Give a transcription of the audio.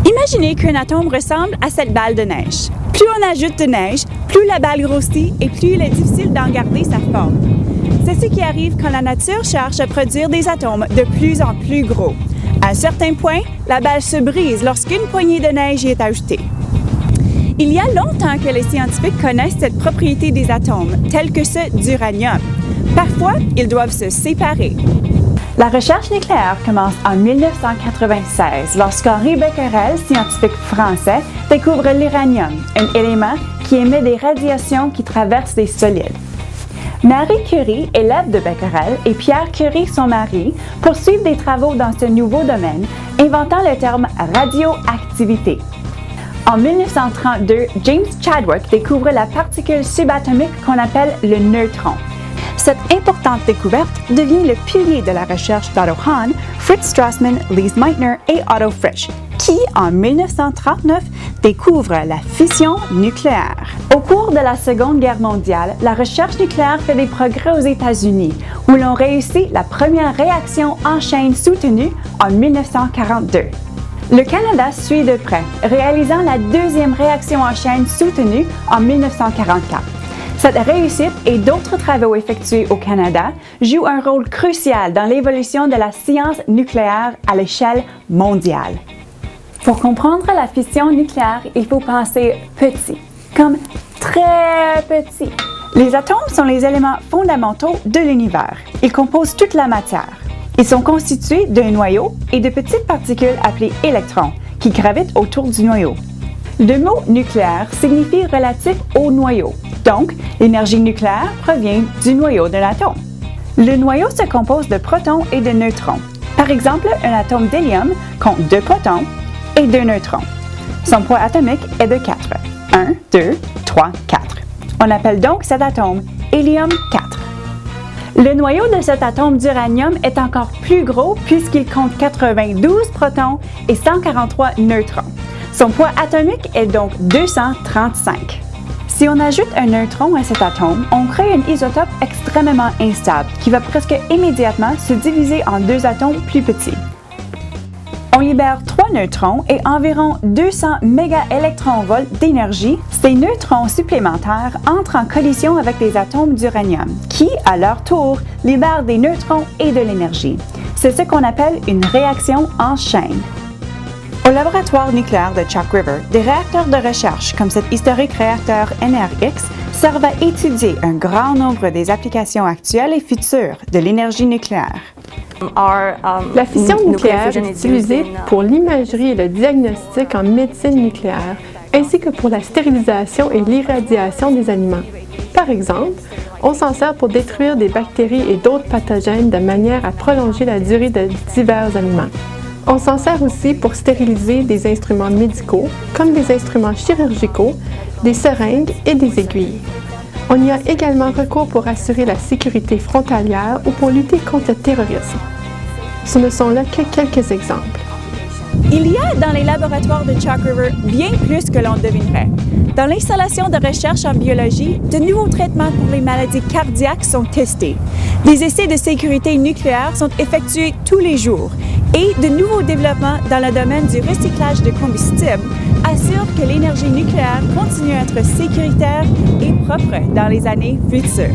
Imaginez qu'un atome ressemble à cette balle de neige. Plus on ajoute de neige, plus la balle grossit et plus il est difficile d'en garder sa forme. C'est ce qui arrive quand la nature cherche à produire des atomes de plus en plus gros. À un certain point, la balle se brise lorsqu'une poignée de neige y est ajoutée. Il y a longtemps que les scientifiques connaissent cette propriété des atomes, telle que ceux d'uranium. Parfois, ils doivent se séparer. La recherche nucléaire commence en 1996 lorsqu'Henri Becquerel, scientifique français, découvre l'uranium, un élément qui émet des radiations qui traversent les solides. Marie Curie, élève de Becquerel, et Pierre Curie, son mari, poursuivent des travaux dans ce nouveau domaine, inventant le terme radioactivité. En 1932, James Chadwick découvre la particule subatomique qu'on appelle le neutron. Cette importante découverte devient le pilier de la recherche d'Otto Hahn, Fritz Strassmann, Lise Meitner et Otto Frisch, qui, en 1939, découvrent la fission nucléaire. Au cours de la Seconde Guerre mondiale, la recherche nucléaire fait des progrès aux États-Unis, où l'on réussit la première réaction en chaîne soutenue en 1942. Le Canada suit de près, réalisant la deuxième réaction en chaîne soutenue en 1944. Cette réussite et d'autres travaux effectués au Canada jouent un rôle crucial dans l'évolution de la science nucléaire à l'échelle mondiale. Pour comprendre la fission nucléaire, il faut penser petit, comme très petit. Les atomes sont les éléments fondamentaux de l'univers. Ils composent toute la matière. Ils sont constitués d'un noyau et de petites particules appelées électrons, qui gravitent autour du noyau. Le mot nucléaire signifie relatif au noyau. Donc, l'énergie nucléaire provient du noyau d'un atome. Le noyau se compose de protons et de neutrons. Par exemple, un atome d'hélium compte 2 protons et 2 neutrons. Son poids atomique est de 4. 1, 2, 3, 4. On appelle donc cet atome hélium 4. Le noyau de cet atome d'uranium est encore plus gros puisqu'il compte 92 protons et 143 neutrons. Son poids atomique est donc 235. Si on ajoute un neutron à cet atome, on crée un isotope extrêmement instable qui va presque immédiatement se diviser en 2 atomes plus petits. On libère 3 neutrons et environ 200 mégaélectronvolts d'énergie. Ces neutrons supplémentaires entrent en collision avec des atomes d'uranium qui, à leur tour, libèrent des neutrons et de l'énergie. C'est ce qu'on appelle une réaction en chaîne. Au laboratoire nucléaire de Chalk River, des réacteurs de recherche comme cet historique réacteur NRX servent à étudier un grand nombre des applications actuelles et futures de l'énergie nucléaire. La fission nucléaire est utilisée pour l'imagerie et le diagnostic en médecine nucléaire, ainsi que pour la stérilisation et l'irradiation des aliments. Par exemple, on s'en sert pour détruire des bactéries et d'autres pathogènes de manière à prolonger la durée de divers aliments. On s'en sert aussi pour stériliser des instruments médicaux, comme des instruments chirurgicaux, des seringues et des aiguilles. On y a également recours pour assurer la sécurité frontalière ou pour lutter contre le terrorisme. Ce ne sont là que quelques exemples. Il y a dans les laboratoires de Chalk River bien plus que l'on devinerait. Dans l'installation de recherche en biologie, de nouveaux traitements pour les maladies cardiaques sont testés. Des essais de sécurité nucléaire sont effectués tous les jours et de nouveaux développements dans le domaine du recyclage de combustible assurent que l'énergie nucléaire continue à être sécuritaire et propre dans les années futures.